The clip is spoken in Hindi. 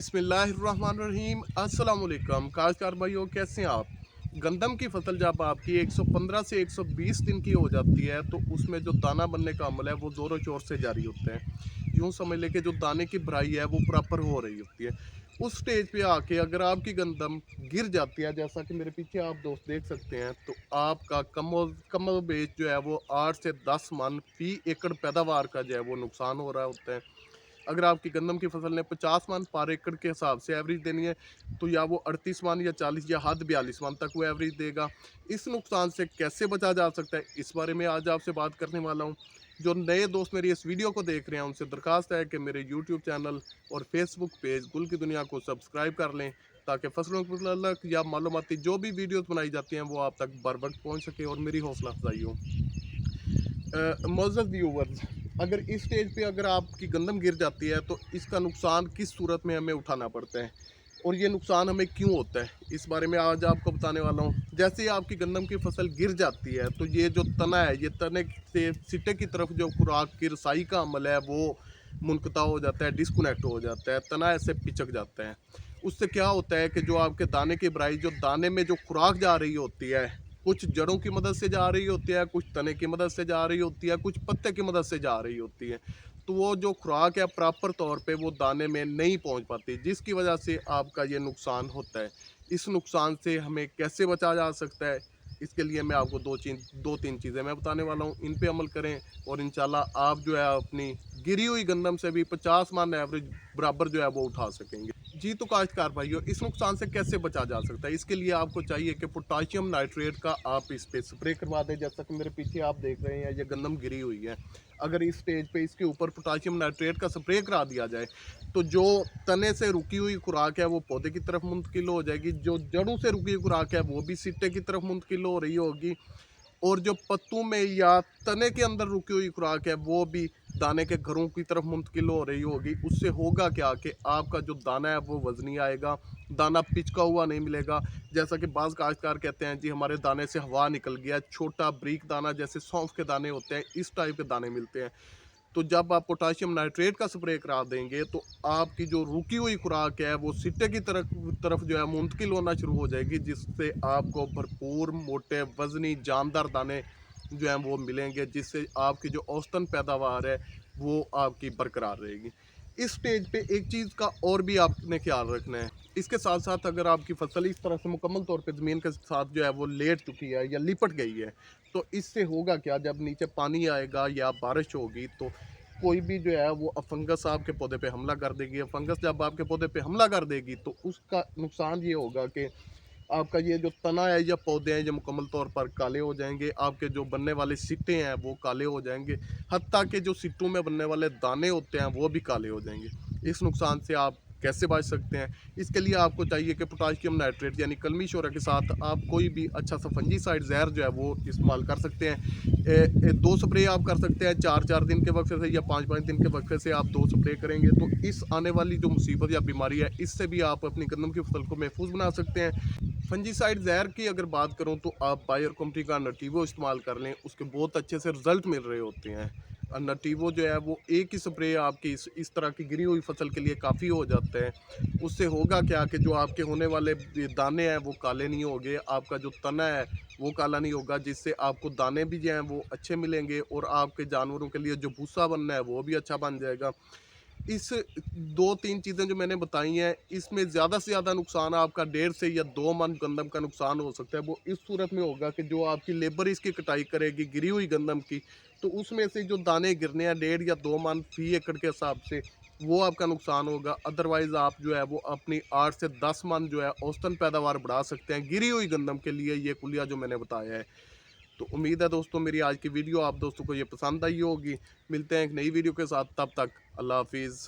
बिस्मिल्लाहिर्रहमानिर्रहीम अस्सलाम वालेकुम काश्तकार भाइयों, कैसे हैं आप। गंदम की फसल जब आपकी 115 से 120 दिन की हो जाती है तो उसमें जो दाना बनने का अमल है वो ज़ोरों शोर से जारी होता है। यूँ समझ लें कि जो दाने की भराई है वो प्रॉपर हो रही होती है। उस स्टेज पे आके अगर आपकी गंदम गिर जाती है, जैसा कि मेरे पीछे आप दोस्त देख सकते हैं, तो आपका कमल बेच जो है वो 8 से 10 मन फी एकड़ पैदावार का जो है वो नुकसान हो रहा होता है। अगर आपकी गंदम की फसल ने 50 मन पर एकड़ के हिसाब से एवरेज देनी है, तो या वो 38 मन या 40 या हद 42 मन तक वो एवरेज देगा। इस नुकसान से कैसे बचा जा सकता है, इस बारे में आज आपसे बात करने वाला हूँ। जो नए दोस्त मेरी इस वीडियो को देख रहे हैं उनसे दरख्वास्त है कि मेरे यूट्यूब चैनल और फेसबुक पेज गुल की दुनिया को सब्सक्राइब कर लें, ताकि फसलों के मतलब या मालूमाती जो भी वीडियोस बनाई जाती हैं वो आप तक बर वक्त पहुँच सके और मेरी हौसला अफजाई हो। मोअज़्ज़ज़ व्यूअर्स, अगर इस स्टेज पे अगर आपकी गंदम गिर जाती है तो इसका नुकसान किस सूरत में हमें उठाना पड़ता है और ये नुकसान हमें क्यों होता है, इस बारे में आज आपको बताने वाला हूँ। जैसे ही आपकी गंदम की फसल गिर जाती है तो ये जो तना है, ये तने से सिट्टे की तरफ जो खुराक की रसाई का अमल है वो मुनक़ता हो जाता है, डिस्कनेक्ट हो जाता है, तना ऐसे पिचक जाता है। उससे क्या होता है कि जो आपके दाने की भराई, जो दाने में जो खुराक जा रही होती है, कुछ जड़ों की मदद से जा रही होती है, कुछ तने की मदद से जा रही होती है, कुछ पत्ते की मदद से जा रही होती है। तो वो जो खुराक है प्रॉपर तौर पे वो दाने में नहीं पहुंच पाती, जिसकी वजह से आपका ये नुकसान होता है। इस नुकसान से हमें कैसे बचा जा सकता है, इसके लिए मैं आपको दो तीन चीज़ें मैं बताने वाला हूँ। इन पे अमल करें और इंशाल्लाह आप जो है अपनी गिरी हुई गंदम से भी 50 मन एवरेज बराबर जो है वो उठा सकेंगे। जी तो काश्तकार भाइयों, इस नुकसान से कैसे बचा जा सकता है, इसके लिए आपको चाहिए कि पोटाशियम नाइट्रेट का आप इस पे स्प्रे करवा दें। जैसा कि मेरे पीछे आप देख रहे हैं ये गंदम गिरी हुई है, अगर इस स्टेज पे इसके ऊपर पोटाशियम नाइट्रेट का स्प्रे करा दिया जाए तो जो तने से रुकी हुई खुराक है वो पौधे की तरफ मुंतकिल हो जाएगी, जो जड़ों से रुकी हुई खुराक है वो भी सिट्टे की तरफ मुंतकिल हो रही होगी, और जो पत्तों में या तने के अंदर रुकी हुई खुराक है वो भी दाने के घरों की तरफ मुंतकिल हो रही होगी। उससे होगा क्या कि आपका जो दाना है वो वजनी आएगा, दाना पिचका हुआ नहीं मिलेगा। जैसा कि बाज़ काश्तकार कहते हैं जी हमारे दाने से हवा निकल गया, छोटा ब्रीक दाना जैसे सौंफ के दाने होते हैं, इस टाइप के दाने मिलते हैं। तो जब आप पोटाशियम नाइट्रेट का स्प्रे करा देंगे तो आपकी जो रुकी हुई खुराक है वो सिट्टे की तरफ तरफ जो है मुंतकिल होना शुरू हो जाएगी, जिससे आपको भरपूर मोटे वजनी जानदार दाने जो हैं वो मिलेंगे, जिससे आपकी जो औसतन पैदावार है वो आपकी बरकरार रहेगी। इस स्टेज पे एक चीज़ का और भी आपने ख्याल रखना है। इसके साथ साथ अगर आपकी फसल इस तरह से मुकम्मल तौर पे ज़मीन के साथ जो है वो लेट चुकी है या लिपट गई है, तो इससे होगा क्या, जब नीचे पानी आएगा या बारिश होगी तो कोई भी जो है वो फंगस आपके पौधे पे हमला कर देगी। फंगस जब आपके पौधे पे हमला कर देगी तो उसका नुकसान ये होगा कि आपका ये जो तना है या पौधे हैं ये मुकम्मल तौर पर काले हो जाएंगे, आपके जो बनने वाले सिट्टे हैं वो काले हो जाएंगे, हत्ता के जो सिट्टों में बनने वाले दाने होते हैं वो भी काले हो जाएंगे। इस नुकसान से आप कैसे बच सकते हैं, इसके लिए आपको चाहिए कि पोटाशियम नाइट्रेट यानी कलमी शोरा के साथ आप कोई भी अच्छा सा फंजीसाइड जहर जो है वो इस्तेमाल कर सकते हैं। 2 स्प्रे आप कर सकते हैं 4-4 दिन के वक्फे से या 5-5 दिन के वक्फे से आप 2 स्प्रे करेंगे तो इस आने वाली जो मुसीबत या बीमारी है इससे भी आप अपनी गंदम की फसल को महफूज बना सकते हैं। फंजीसाइड जहर की अगर बात करूं तो आप बायर कंपनी का नटीवो इस्तेमाल कर लें, उसके बहुत अच्छे से रिजल्ट मिल रहे होते हैं। नटीवो जो है वो एक ही स्प्रे आपकी इस तरह की गिरी हुई फसल के लिए काफ़ी हो जाता है। उससे होगा क्या कि जो आपके होने वाले दाने हैं वो काले नहीं होंगे, आपका जो तना है वो काला नहीं होगा, जिससे आपको दाने भी जो हैं वो अच्छे मिलेंगे और आपके जानवरों के लिए जो भूसा बनना है वो भी अच्छा बन जाएगा। इस 2-3 चीज़ें जो मैंने बताई हैं, इसमें ज़्यादा से ज़्यादा नुकसान आपका 1.5 से या 2 मन गंदम का नुकसान हो सकता है। वो इस सूरत में होगा कि जो आपकी लेबर इसकी कटाई करेगी गिरी हुई गंदम की, तो उसमें से जो दाने गिरने हैं 1.5 या 2 मन फी एकड़ के हिसाब से, वो आपका नुकसान होगा। अदरवाइज़ आप जो है वो अपनी 8 से 10 मन जो है औसतन पैदावार बढ़ा सकते हैं गिरी हुई गंदम के लिए, ये कुलिया जो मैंने बताया है। तो उम्मीद है दोस्तों मेरी आज की वीडियो आप दोस्तों को ये पसंद आई होगी। मिलते हैं एक नई वीडियो के साथ, तब तक अल्लाह हाफिज़।